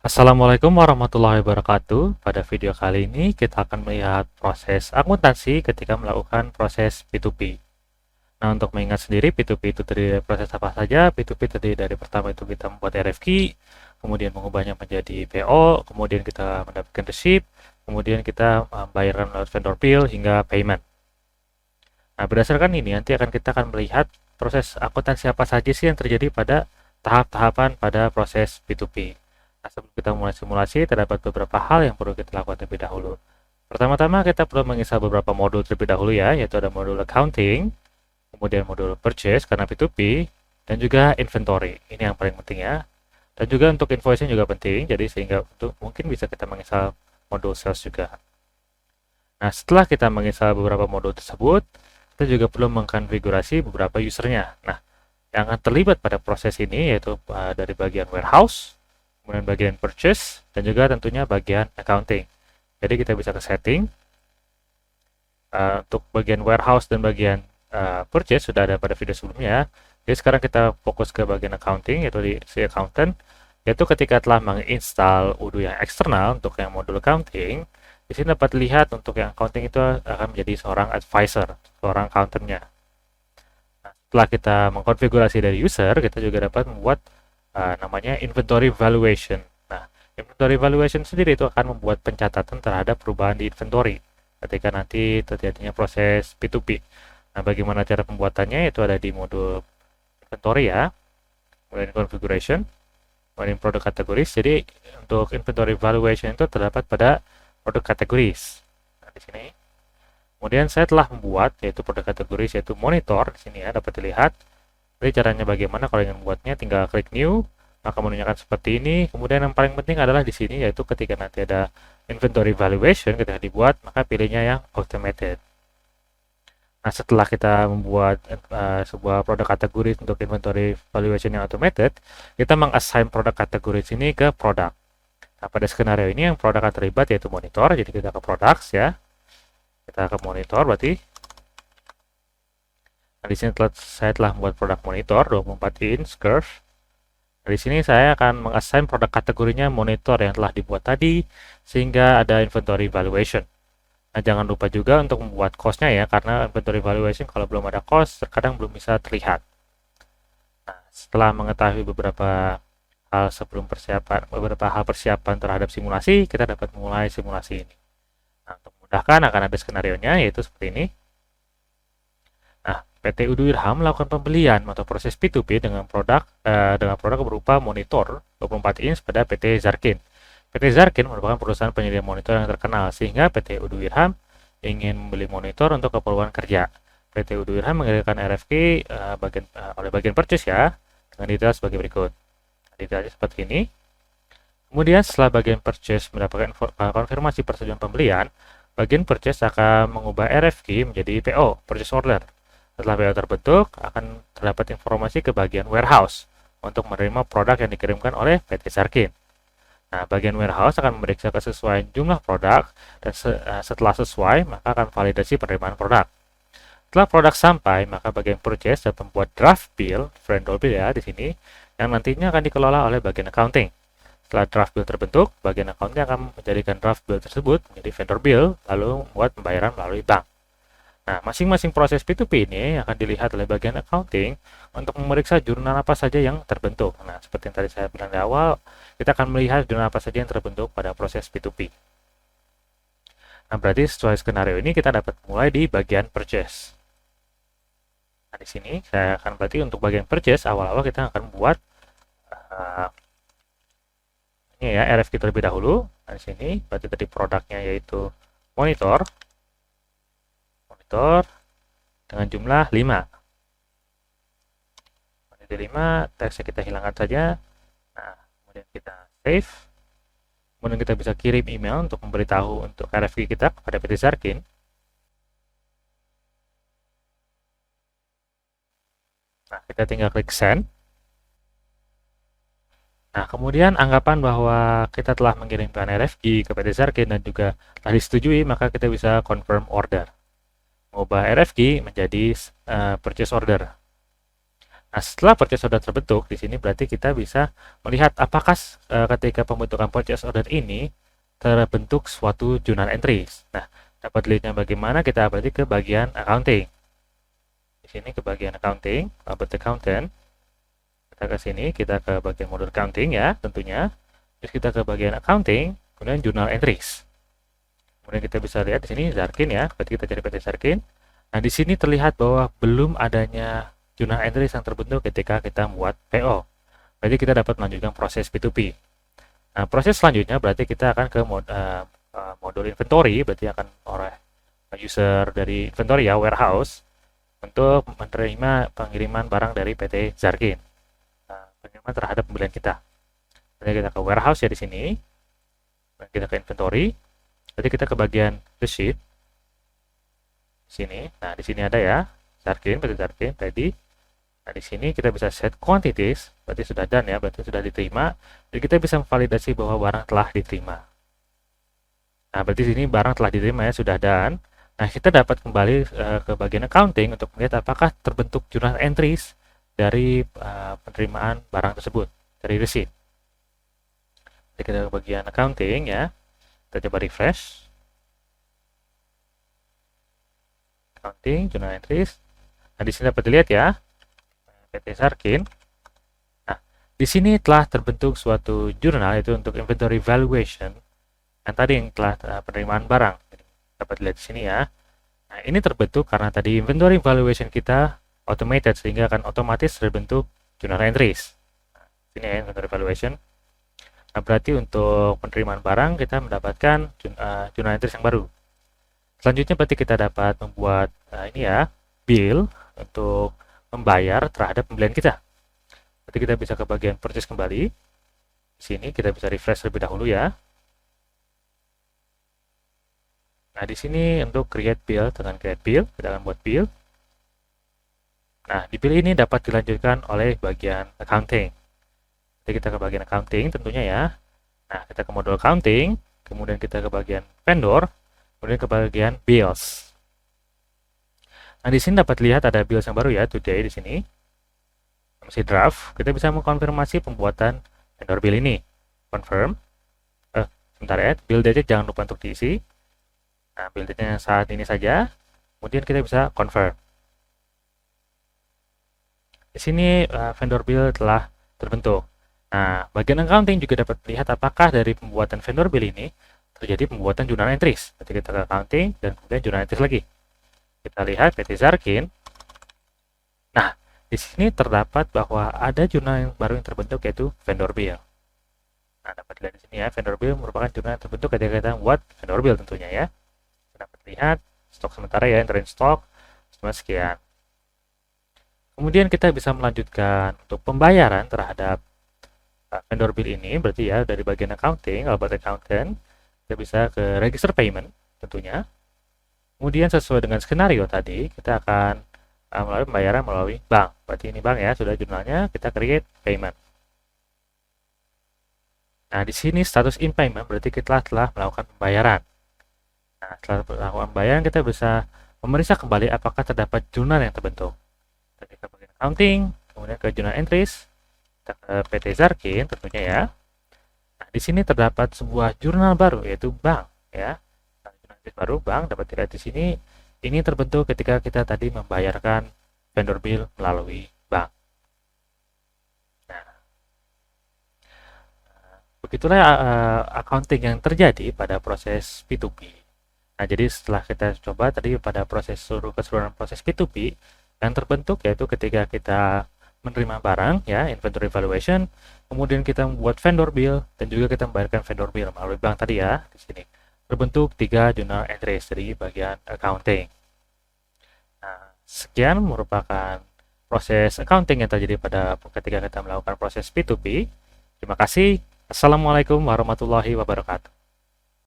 Assalamualaikum warahmatullahi wabarakatuh. Pada video kali ini kita akan melihat proses akuntansi ketika melakukan proses P2P. Nah, untuk mengingat sendiri P2P itu terdiri dari proses apa saja? P2P terdiri dari pertama itu kita membuat RFQ, kemudian mengubahnya menjadi PO, kemudian kita mendapatkan receipt, kemudian kita membayarkan lewat vendor bill hingga payment. Nah, berdasarkan ini nanti kita akan melihat proses akuntansi apa saja sih yang terjadi pada tahap-tahapan pada proses P2P. Nah, sebelum kita mulai simulasi, terdapat beberapa hal yang perlu kita lakukan terlebih dahulu. Pertama-tama kita perlu menginstal beberapa modul terlebih dahulu ya, yaitu ada modul accounting, kemudian modul purchase karena P2P, dan juga inventory. Ini yang paling penting ya. Dan juga untuk invoicing juga penting, jadi sehingga untuk mungkin bisa kita menginstal modul sales juga. Nah, setelah kita menginstal beberapa modul tersebut, kita juga perlu mengkonfigurasi beberapa usernya. Nah, yang akan terlibat pada proses ini yaitu dari bagian warehouse, kemudian bagian purchase, dan juga tentunya bagian accounting. Jadi kita bisa ke setting. Untuk bagian warehouse dan bagian purchase sudah ada pada video sebelumnya. Jadi sekarang kita fokus ke bagian accounting, yaitu di si accountant. Yaitu ketika telah menginstal Odoo yang eksternal untuk yang modul accounting, di sini dapat lihat untuk yang accounting itu akan menjadi seorang advisor, seorang accountantnya. Nah, setelah kita mengkonfigurasi dari user, kita juga dapat membuat namanya inventory valuation. Nah, inventory valuation sendiri itu akan membuat pencatatan terhadap perubahan di inventory ketika nanti terjadinya proses P2P. Nah, bagaimana cara pembuatannya? Itu ada di modul inventory ya, kemudian configuration, kemudian product categories. Jadi untuk inventory valuation itu terdapat pada product categories. Nah, di sini. Kemudian saya telah membuat yaitu product categories yaitu monitor di sini ya, dapat dilihat. Jadi caranya bagaimana kalau ingin membuatnya, tinggal klik new, maka menunya akan seperti ini. Kemudian yang paling penting adalah di sini yaitu ketika nanti ada inventory valuation ketika dibuat, maka pilihnya yang automated. Nah, setelah kita membuat sebuah produk kategori untuk inventory valuation yang automated, kita mengassign produk kategori ini ke produk. Nah, pada skenario ini yang produk akan terlibat yaitu monitor, jadi kita ke products ya. Kita ke monitor berarti. Nah, di sini saya telah membuat produk monitor 24 inch curve. Nah, di sini saya akan mengassign produk kategorinya monitor yang telah dibuat tadi sehingga ada inventory valuation. Nah, jangan lupa juga untuk membuat cost-nya ya, karena inventory valuation kalau belum ada cost terkadang belum bisa terlihat. Nah, setelah mengetahui beberapa hal sebelum persiapan, beberapa hal persiapan terhadap simulasi, kita dapat memulai simulasi ini. Nah, untuk memudahkan akan ada skenario-nya yaitu seperti ini. Nah, PT Odoo Irham melakukan pembelian atau proses P2P dengan produk berupa monitor 24 inch pada PT Zarkin. PT Zarkin merupakan perusahaan penyedia monitor yang terkenal sehingga PT Odoo Irham ingin membeli monitor untuk keperluan kerja. PT Odoo Irham mengirimkan RFQ oleh bagian purchase ya, dengan detail sebagai berikut. Detailnya seperti ini. Kemudian setelah bagian purchase mendapatkan konfirmasi persetujuan pembelian, bagian purchase akan mengubah RFQ menjadi PO, purchase order. Setelah PO terbentuk, akan terdapat informasi ke bagian warehouse untuk menerima produk yang dikirimkan oleh PT Zarkin. Nah, bagian warehouse akan memeriksa kesesuaian jumlah produk dan setelah sesuai, maka akan validasi penerimaan produk. Setelah produk sampai, maka bagian purchase dapat membuat draft bill, vendor bill ya di sini, yang nantinya akan dikelola oleh bagian accounting. Setelah draft bill terbentuk, bagian accounting akan menjadikan draft bill tersebut menjadi vendor bill, lalu membuat pembayaran melalui bank. Nah, masing-masing proses P2P ini akan dilihat oleh bagian accounting untuk memeriksa jurnal apa saja yang terbentuk. Nah, seperti yang tadi saya bilang di awal, kita akan melihat jurnal apa saja yang terbentuk pada proses P2P. Nah, berarti sesuai skenario ini kita dapat mulai di bagian purchase. Nah, di sini saya akan berarti untuk bagian purchase awal-awal kita akan membuat ini ya RFQ terlebih dahulu. Nah, di sini berarti tadi produknya yaitu monitor dengan jumlah 5. Menjadi 5, teksnya kita hilangkan saja. Nah, kemudian kita save. Kemudian kita bisa kirim email untuk memberitahu untuk RFQ kita kepada PT Zarkin. Nah, kita tinggal klik send. Nah, kemudian anggapan bahwa kita telah mengirimkan RFQ ke PT Zarkin dan juga telah disetujui, maka kita bisa confirm order. Mengubah RFQ menjadi purchase order. Nah, setelah purchase order terbentuk, di sini berarti kita bisa melihat apakah ketika pembentukan purchase order ini terbentuk suatu journal entries. Nah, dapat lihatnya bagaimana, kita berarti ke bagian accounting. Di sini ke bagian accounting, about accountant. Kita ke sini, kita ke bagian modul accounting ya, tentunya. Terus kita ke bagian accounting, kemudian journal entries. Kemudian kita bisa lihat di sini Zarkin ya, berarti kita cari PT Zarkin. Nah, di sini terlihat bahwa belum adanya journal entries yang terbentuk ketika kita membuat PO. Berarti kita dapat melanjutkan proses P2P. Nah, proses selanjutnya berarti kita akan ke modul inventory, berarti akan oleh user dari inventory ya, warehouse, untuk menerima pengiriman barang dari PT Zarkin. Pengiriman terhadap pembelian kita. Nanti kita ke warehouse ya di sini. Dan kita ke inventory. Nanti kita ke bagian receipt. Di sini. Nah, di sini ada ya. Zarkin, PT Zarkin, ready. Nah, di sini kita bisa set quantities. Berarti sudah done ya, berarti sudah diterima. Jadi kita bisa memvalidasi bahwa barang telah diterima. Nah, berarti di sini barang telah diterima ya, sudah done. Nah, kita dapat kembali ke bagian accounting untuk melihat apakah terbentuk journal entries dari penerimaan barang tersebut, dari receipt. Jadi kita ke bagian accounting ya, kita coba refresh. Accounting, journal entries. Nah, di sini dapat dilihat ya, PT Zarkin. Nah, di sini telah terbentuk suatu jurnal, itu untuk inventory valuation. Yang tadi yang telah penerimaan barang. Dapat dilihat di sini ya. Nah, ini terbentuk karena tadi inventory valuation kita automated, sehingga akan otomatis terbentuk journal entries. Nah, ini ya inventory valuation. Nah, berarti untuk penerimaan barang kita mendapatkan journal entries yang baru. Selanjutnya berarti kita dapat membuat ini ya, bill untuk membayar terhadap pembelian kita. Berarti kita bisa ke bagian purchase kembali. Di sini kita bisa refresh terlebih dahulu ya. Nah, di sini untuk create bill, tekan create bill, kita akan buat bill. Nah, di bill ini dapat dilanjutkan oleh bagian accounting. Jadi kita ke bagian accounting tentunya ya. Nah, kita ke modul accounting, kemudian kita ke bagian vendor, kemudian ke bagian bills. Nah, di sini dapat lihat ada bills yang baru ya, today di sini. Masih draft, kita bisa mengkonfirmasi pembuatan vendor bill ini. Confirm. Sebentar ya, bill date jangan lupa untuk diisi. Nah, bill date-nya saat ini saja. Kemudian kita bisa confirm. Di sini vendor bill telah terbentuk. Nah, bagian accounting juga dapat melihat apakah dari pembuatan vendor bill ini terjadi pembuatan journal entries. Jadi kita ke accounting dan kemudian journal entries lagi. Kita lihat PT Zarkin. Nah, di sini terdapat bahwa ada jurnal yang baru yang terbentuk, yaitu vendor bill. Nah, dapat dilihat di sini ya, vendor bill merupakan jurnal yang terbentuk ketika kita membuat vendor bill tentunya ya. Kita dapat lihat stok sementara ya, entering stock cuma sekian. Kemudian kita bisa melanjutkan untuk pembayaran terhadap vendor bill ini, berarti ya dari bagian accounting, about accountant, kita bisa ke register payment tentunya. Kemudian sesuai dengan skenario tadi, kita akan melalui pembayaran melalui bank. Berarti ini bank ya, sudah jurnalnya, kita create payment. Nah, di sini status in payment berarti kita telah melakukan pembayaran. Nah, setelah melakukan pembayaran, kita bisa memeriksa kembali apakah terdapat jurnal yang terbentuk. Kita bagian accounting, kemudian ke journal entries, kita ke PT Zarkin tentunya ya. Nah, di sini terdapat sebuah jurnal baru, yaitu bank ya. Nah, jurnal entries baru bank dapat dilihat di sini. Ini terbentuk ketika kita tadi membayarkan vendor bill melalui bank. Nah, begitulah accounting yang terjadi pada proses P2P. Nah, jadi setelah kita coba tadi pada keseluruhan proses P2P, yang terbentuk yaitu ketika kita menerima barang ya, inventory valuation, kemudian kita membuat vendor bill dan juga kita membayarkan vendor bill melalui bank tadi ya. Di sini terbentuk 3 journal entries dari bagian accounting. Nah, sekian merupakan proses accounting yang terjadi pada ketika kita melakukan proses P2P. Terima kasih. Assalamualaikum warahmatullahi wabarakatuh.